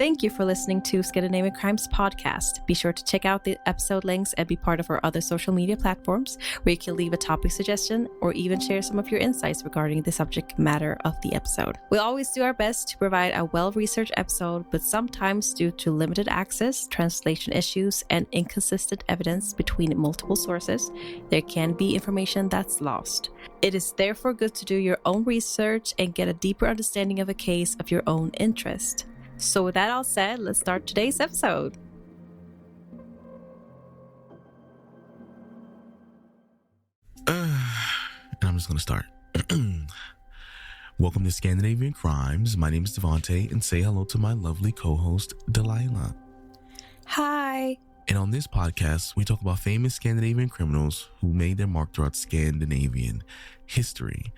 Thank you for listening to Scandinavian Crimes Podcast. Be sure to check out the episode links and be part of our other social media platforms where you can leave a topic suggestion or even share some of your insights regarding the subject matter of the episode. We always do our best to provide a well-researched episode, but sometimes due to limited access, translation issues, and inconsistent evidence between multiple sources, there can be information that's lost. It is therefore good to do your own research and get a deeper understanding of a case of your own interest. So with that all said, let's start today's episode. I'm just going to start. Welcome to Scandinavian Crimes. My name is Devante, and say hello to my lovely co-host, Delila. Hi. And on this podcast, we talk about famous Scandinavian criminals who made their mark throughout Scandinavian history.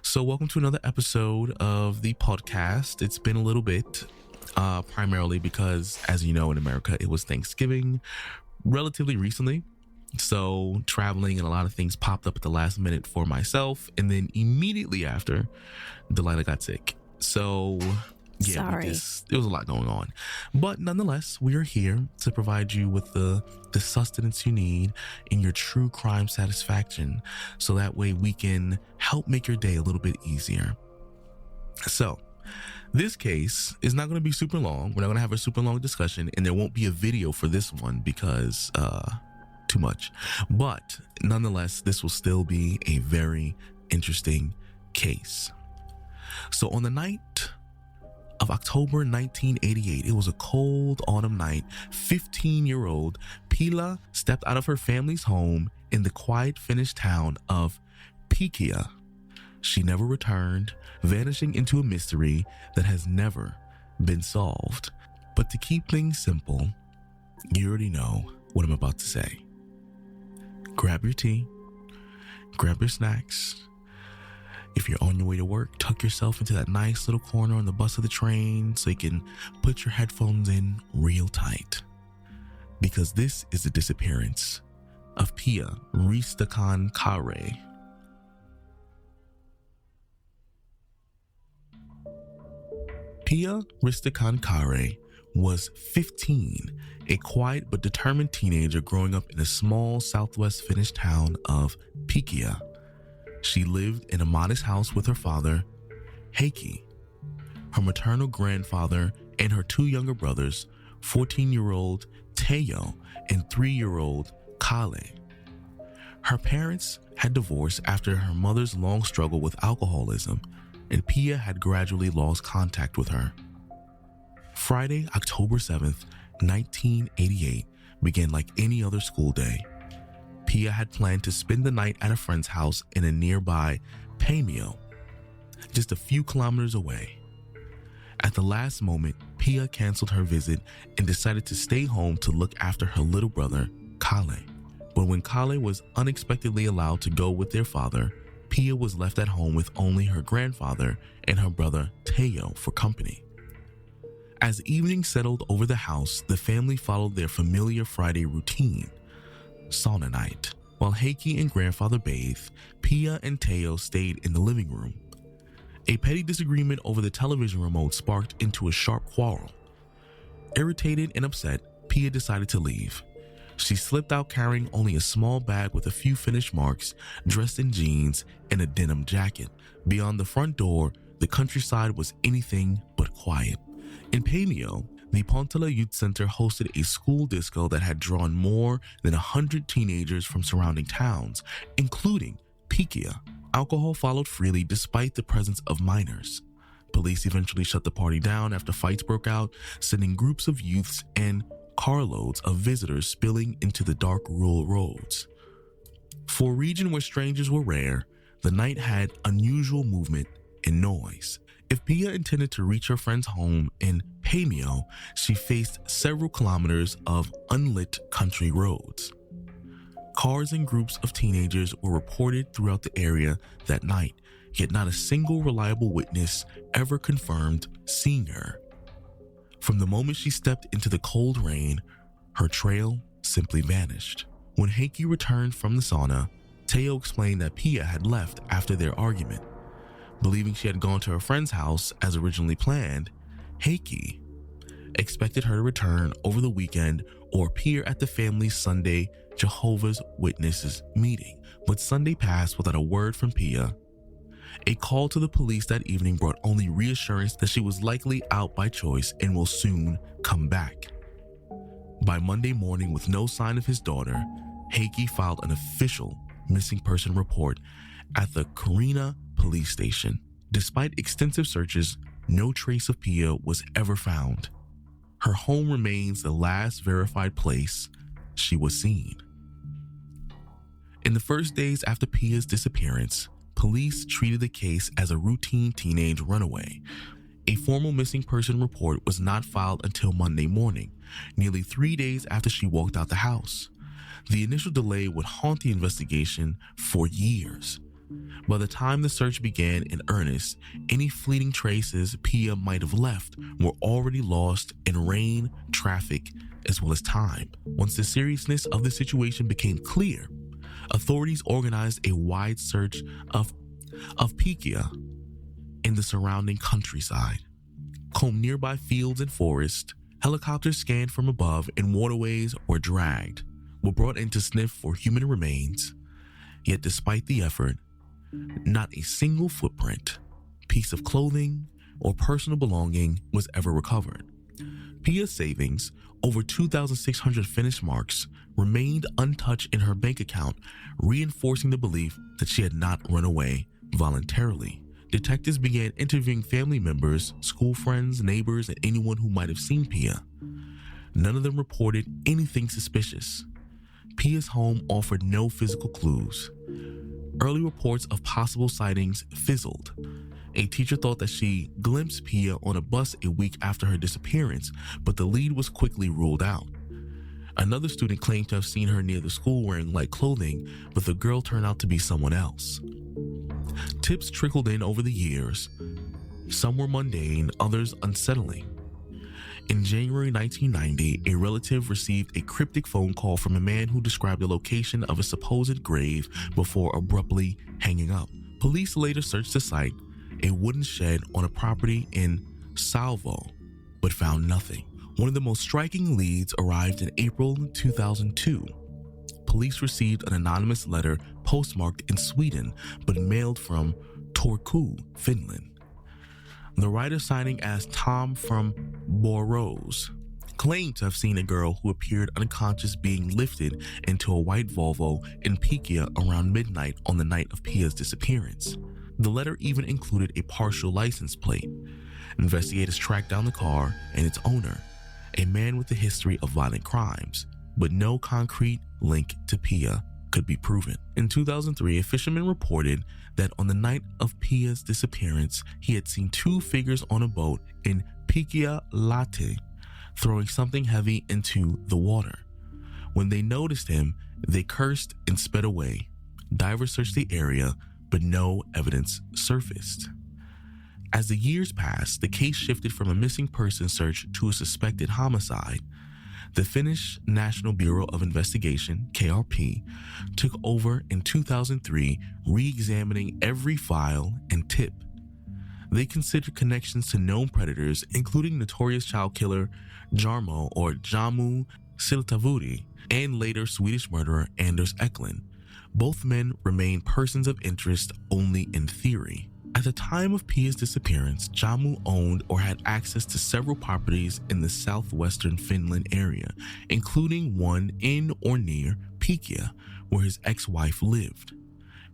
So welcome to another episode of the podcast. It's been a little bit. Primarily because, as you know, in America, it was Thanksgiving relatively recently. So traveling and a lot of things popped up at the last minute for myself. And then immediately after, Delila got sick. So yeah, there was a lot going on. But nonetheless, we are here to provide you with the sustenance you need in your true crime satisfaction. So that way we can help make your day a little bit easier. So this case is not going to be super long. We're not going to have a super long discussion, and there won't be a video for this one because too much. But nonetheless, this will still be a very interesting case. So on the night of October 1988, it was a cold autumn night. 15-year-old Piia stepped out of her family's home in the quiet Finnish town of Piia. She never returned, vanishing into a mystery that has never been solved. But to keep things simple, you already know what I'm about to say. Grab your tea, grab your snacks. If you're on your way to work, tuck yourself into that nice little corner on the bus or the train so you can put your headphones in real tight. Because this is the disappearance of Piia Ristikankare. Piia Ristikankare was 15, a quiet but determined teenager growing up in a small southwest Finnish town of Piia. She lived in a modest house with her father, Heikki, her maternal grandfather, and her two younger brothers, 14-year-old Teo and 3-year-old Kalle. Her parents had divorced after her mother's long struggle with alcoholism, and Piia had gradually lost contact with her. Friday, October 7th, 1988 began like any other school day. Piia had planned to spend the night at a friend's house in a nearby Paimio, just a few kilometers away. At the last moment, Piia canceled her visit and decided to stay home to look after her little brother, Kalle. But when Kalle was unexpectedly allowed to go with their father, Piia was left at home with only her grandfather and her brother Teo for company. As evening settled over the house, the family followed their familiar Friday routine, sauna night. While Heikki and grandfather bathed, Piia and Teo stayed in the living room. A petty disagreement over the television remote sparked into a sharp quarrel. Irritated and upset, Piia decided to leave. She slipped out carrying only a small bag with a few finish marks, dressed in jeans and a denim jacket. Beyond the front door, the countryside was anything but quiet. In Paimio, the Pontala Youth Center hosted a school disco that had drawn more than 100 teenagers from surrounding towns, including Piia. Alcohol followed freely despite the presence of minors. Police eventually shut the party down after fights broke out, sending groups of youths and carloads of visitors spilling into the dark rural roads. For a region where strangers were rare, the night had unusual movement and noise. If Piia intended to reach her friend's home in Paimio, she faced several kilometers of unlit country roads. Cars and groups of teenagers were reported throughout the area that night, yet not a single reliable witness ever confirmed seeing her. From the moment she stepped into the cold rain, her trail simply vanished. When Heikki returned from the sauna, Teo explained that Piia had left after their argument. Believing she had gone to her friend's house as originally planned, Heikki expected her to return over the weekend or appear at the family's Sunday Jehovah's Witnesses meeting. But Sunday passed without a word from Piia. A call to the police that evening brought only reassurance that she was likely out by choice and will soon come back. By Monday morning, with no sign of his daughter, Heikki filed an official missing person report at the Karina police station. Despite extensive searches, no trace of Piia was ever found. Her home remains the last verified place she was seen. In the first days after Piia's disappearance, police treated the case as a routine teenage runaway. A formal missing person report was not filed until Monday morning, nearly 3 days after she walked out the house. The initial delay would haunt the investigation for years. By the time the search began in earnest, any fleeting traces Piia might have left were already lost in rain, traffic, as well as time. Once the seriousness of the situation became clear, authorities organized a wide search of Piia in the surrounding countryside. Combed nearby fields and forests, helicopters scanned from above, and waterways were brought in to sniff for human remains. Yet despite the effort, not a single footprint, piece of clothing, or personal belonging was ever recovered. Piia's savings, over 2,600 Finnish marks, remained untouched in her bank account, reinforcing the belief that she had not run away voluntarily. Detectives began interviewing family members, school friends, neighbors, and anyone who might have seen Piia. None of them reported anything suspicious. Piia's home offered no physical clues. Early reports of possible sightings fizzled. A teacher thought that she glimpsed Piia on a bus a week after her disappearance, but the lead was quickly ruled out. Another student claimed to have seen her near the school wearing light clothing, but the girl turned out to be someone else. Tips trickled in over the years. Some were mundane, others unsettling. In January 1990, a relative received a cryptic phone call from a man who described the location of a supposed grave before abruptly hanging up. Police later searched the site, a wooden shed on a property in Salvo, but found nothing. One of the most striking leads arrived in April 2002. Police received an anonymous letter postmarked in Sweden, but mailed from Turku, Finland. The writer, signing as Tom from Borås, claimed to have seen a girl who appeared unconscious being lifted into a white Volvo in Piia around midnight on the night of Piia's disappearance. The letter even included a partial license plate. Investigators tracked down the car and its owner, a man with a history of violent crimes, but no concrete link to Piia could be proven. In 2003, a fisherman reported that on the night of Piia's disappearance, he had seen two figures on a boat in Piia Latte throwing something heavy into the water. When they noticed him, they cursed and sped away. Divers searched the area, but no evidence surfaced. As the years passed, the case shifted from a missing person search to a suspected homicide. The Finnish National Bureau of Investigation, KRP, took over in 2003, re-examining every file and tip. They considered connections to known predators, including notorious child killer Jarmo or Jamu Siltavuori, and later Swedish murderer Anders Eklund. Both men remain persons of interest only in theory. At the time of Piia's disappearance, Jamu owned or had access to several properties in the southwestern Finland area, including one in or near Piia, where his ex-wife lived.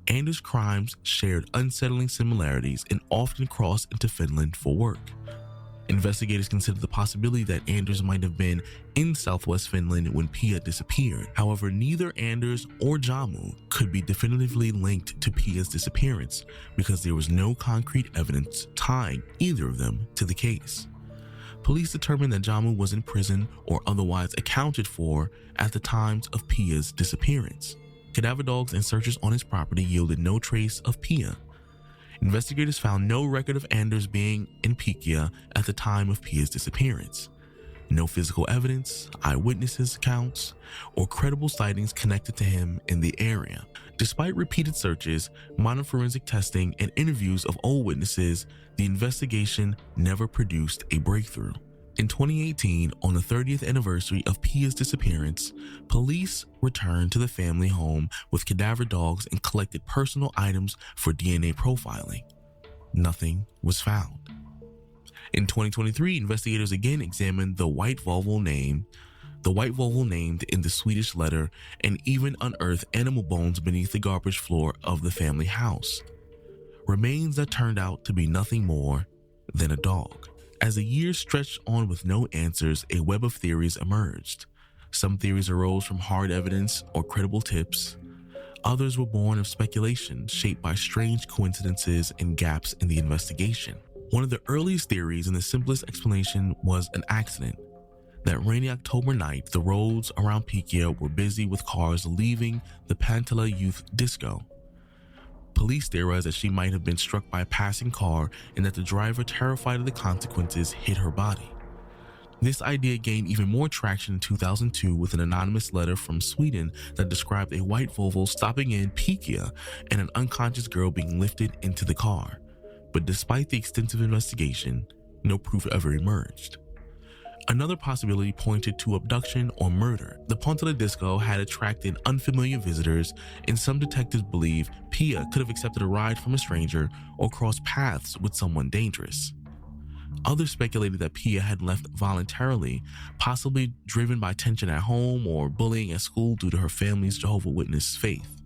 Anders' crimes shared unsettling similarities and often crossed into Finland for work. Investigators considered the possibility that Anders might have been in southwest Finland when Piia disappeared. However, neither Anders or Jamu could be definitively linked to Piia's disappearance because there was no concrete evidence tying either of them to the case. Police determined that Jamu was in prison or otherwise accounted for at the times of Piia's disappearance. Cadaver dogs and searches on his property yielded no trace of Piia. Investigators found no record of Anders being in Piia at the time of Piia's disappearance. No physical evidence, eyewitnesses' accounts, or credible sightings connected to him in the area. Despite repeated searches, modern forensic testing, and interviews of old witnesses, the investigation never produced a breakthrough. In 2018, on the 30th anniversary of Piia's disappearance, police returned to the family home with cadaver dogs and collected personal items for DNA profiling. Nothing was found. In 2023, investigators again examined the white vovel named in the Swedish letter, and even unearthed animal bones beneath the garbage floor of the family house. Remains that turned out to be nothing more than a dog. As the years stretched on with no answers, a web of theories emerged. Some theories arose from hard evidence or credible tips. Others were born of speculation shaped by strange coincidences and gaps in the investigation. One of the earliest theories and the simplest explanation was an accident. That rainy October night, the roads around Piia were busy with cars leaving the Pantala Youth Disco. Police theorized that she might have been struck by a passing car and that the driver, terrified of the consequences, hit her body. This idea gained even more traction in 2002 with an anonymous letter from Sweden that described a white Volvo stopping in Piia and an unconscious girl being lifted into the car. But despite the extensive investigation, no proof ever emerged. Another possibility pointed to abduction or murder. The Pantala Disco had attracted unfamiliar visitors, and some detectives believe Piia could have accepted a ride from a stranger or crossed paths with someone dangerous. Others speculated that Piia had left voluntarily, possibly driven by tension at home or bullying at school due to her family's Jehovah's Witness faith.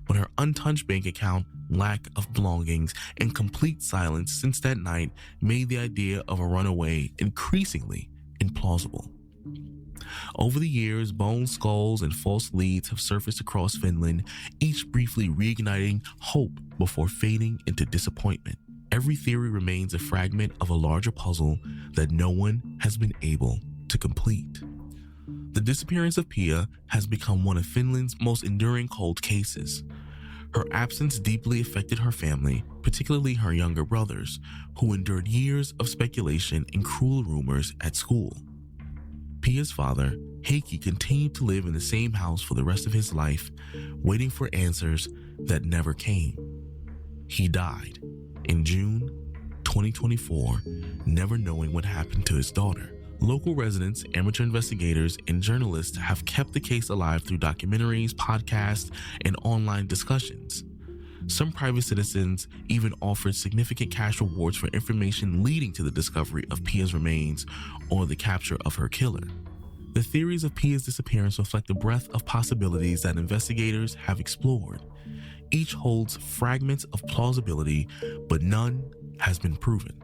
But her untouched bank account, lack of belongings, and complete silence since that night made the idea of a runaway increasingly implausible. Over the years, bones, skulls, and false leads have surfaced across Finland, each briefly reigniting hope before fading into disappointment. Every theory remains a fragment of a larger puzzle that no one has been able to complete. The disappearance of Piia has become one of Finland's most enduring cold cases. Her absence deeply affected her family, particularly her younger brothers, who endured years of speculation and cruel rumors at school. Piia's father, Heikki, continued to live in the same house for the rest of his life, waiting for answers that never came. He died in June 2024, never knowing what happened to his daughter. Local residents, amateur investigators, and journalists have kept the case alive through documentaries, podcasts, and online discussions. Some private citizens even offered significant cash rewards for information leading to the discovery of Piia's remains or the capture of her killer. The theories of Piia's disappearance reflect the breadth of possibilities that investigators have explored. Each holds fragments of plausibility, but none has been proven.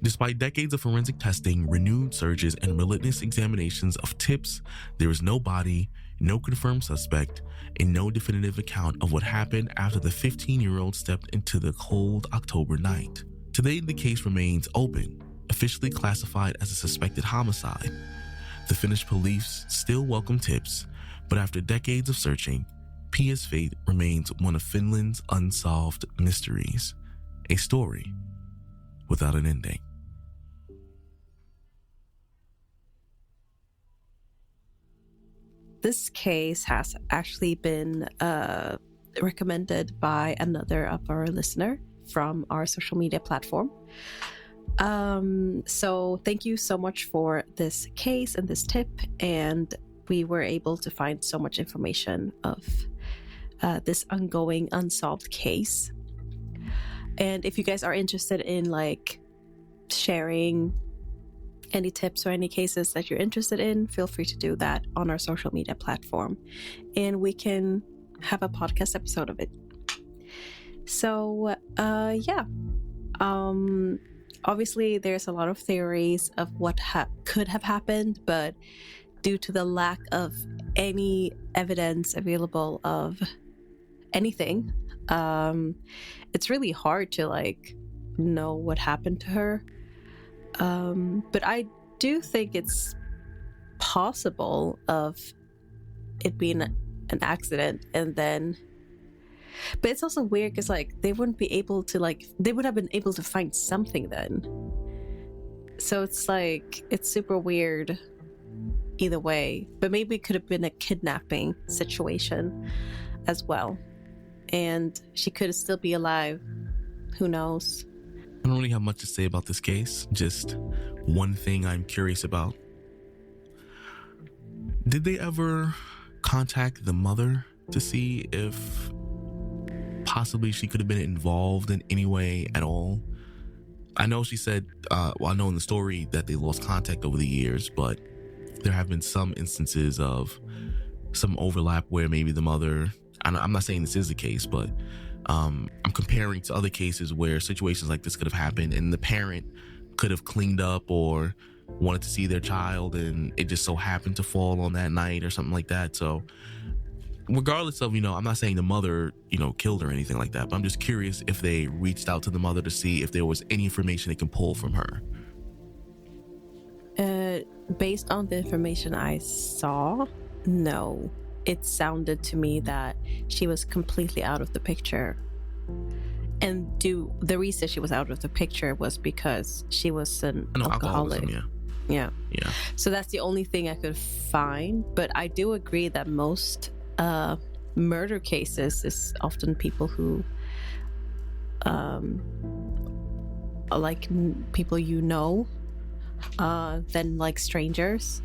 Despite decades of forensic testing, renewed searches, and relentless examinations of tips, there is no body, no confirmed suspect, and no definitive account of what happened after the 15-year-old stepped into the cold October night. Today, the case remains open, officially classified as a suspected homicide. The Finnish police still welcome tips, but after decades of searching, Piia's fate remains one of Finland's unsolved mysteries, a story without an ending. This case has actually been recommended by another of our listener from our social media platform. So thank you so much for this case and this tip. And we were able to find so much information of this ongoing unsolved case. And if you guys are interested in like sharing any tips or any cases that you're interested in, feel free to do that on our social media platform, and we can have a podcast episode of it. So obviously there's a lot of theories of what could have happened, but due to the lack of any evidence available of anything, it's really hard to like know what happened to her. But I do think it's possible of it being an accident, and then, but it's also weird because like they would have been able to find something then. So it's like, it's super weird either way, but maybe it could have been a kidnapping situation as well. And she could still be alive. Who knows? I don't really have much to say about this case. Just one thing I'm curious about. Did they ever contact the mother to see if possibly she could have been involved in any way at all? I know she said, I know in the story that they lost contact over the years, but there have been some instances of some overlap where maybe the mother, I'm not saying this is the case, but I'm comparing to other cases where situations like this could have happened and the parent could have cleaned up or wanted to see their child and it just so happened to fall on that night or something like that. So regardless of, I'm not saying the mother, killed or anything like that, but I'm just curious if they reached out to the mother to see if there was any information they can pull from her. Based on the information I saw, no. It sounded to me that she was completely out of the picture. And the reason she was out of the picture was because she was an alcoholic. Yeah. So that's the only thing I could find. But I do agree that most murder cases is often people who like people than like strangers.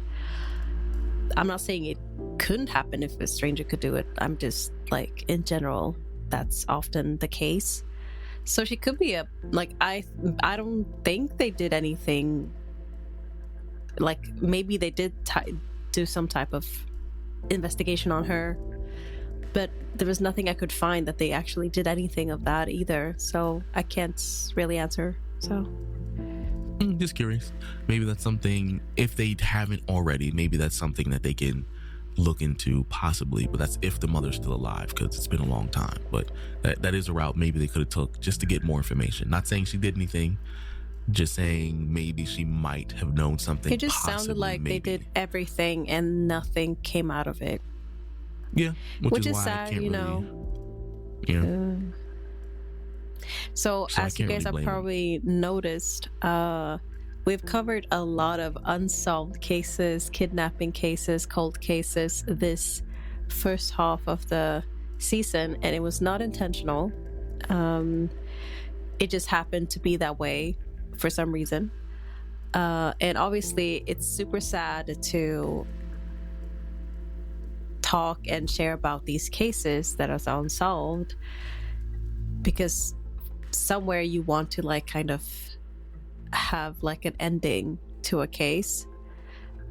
I'm not saying it couldn't happen if a stranger could do it. I'm just like, in general, that's often the case. So she could be I don't think they did anything. Like maybe they did do some type of investigation on her, but there was nothing I could find that they actually did anything of that either. So I can't really answer. So just curious. Maybe that's something, if they haven't already, maybe that's something that they can look into possibly, but that's if the mother's still alive, because it's been a long time. But that is a route maybe they could have took just to get more information. Not saying she did anything, just saying maybe she might have known something. It just sounded like they did everything and nothing came out of it. Yeah, which is why sad, I can't really. So as you guys have probably noticed, we've covered a lot of unsolved cases, kidnapping cases, cold cases this first half of the season, and it was not intentional. It just happened to be that way for some reason. And obviously it's super sad to talk and share about these cases that are unsolved, because somewhere you want to kind of have an ending to a case.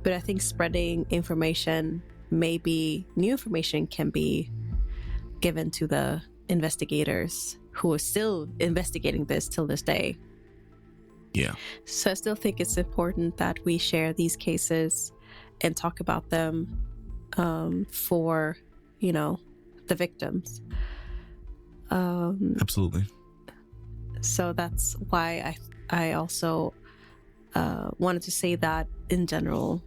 But I think spreading information, maybe new information can be given to the investigators who are still investigating this till this day. Yeah. So I still think it's important that we share these cases and talk about them for, the victims. Absolutely. So that's why I also wanted to say that in general.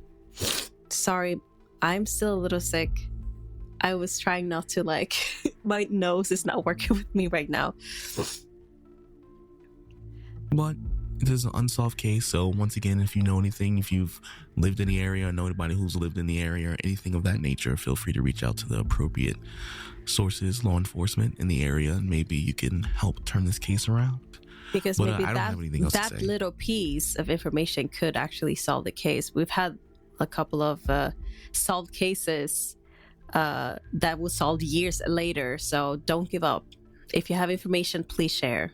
Sorry, I'm still a little sick. I was trying not to my nose is not working with me right now. But it is an unsolved case, so once again, if you know anything, if you've lived in the area or know anybody who's lived in the area or anything of that nature, feel free to reach out to the appropriate sources, law enforcement in the area, and maybe you can help turn this case around. Because maybe that little piece of information could actually solve the case. We've had a couple of solved cases that was solved years later, so don't give up. If you have information, please share.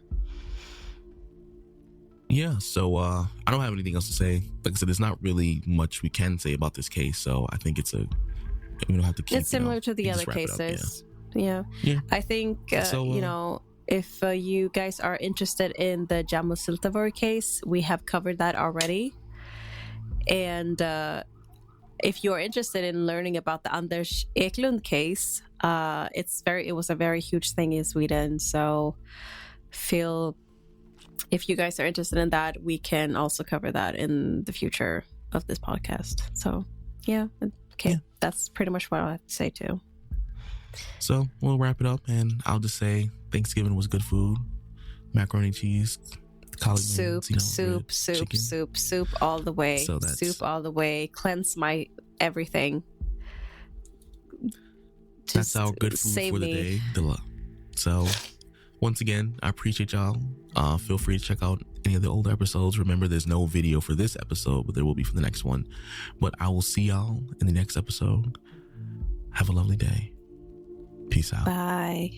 Yeah, so I don't have anything else to say. Like I said, there's not really much we can say about this case, so I think we don't have to keep. It's similar to the other cases. Yeah. I think if you guys are interested in the Jammu Siltavori case, we have covered that already. And if you're interested in learning about the Anders Eklund case, it was a very huge thing in Sweden. So if you guys are interested in that, we can also cover that in the future of this podcast. So that's pretty much what I have to say too. So we'll wrap it up, and I'll just say Thanksgiving was good food. Macaroni, cheese, collard soup all the way. So soup all the way. Cleanse my everything. That's our good food for the day. So once again, I appreciate y'all. Feel free to check out any of the older episodes. Remember, there's no video for this episode, but there will be for the next one. But I will see y'all in the next episode. Have a lovely day. Peace out. Bye.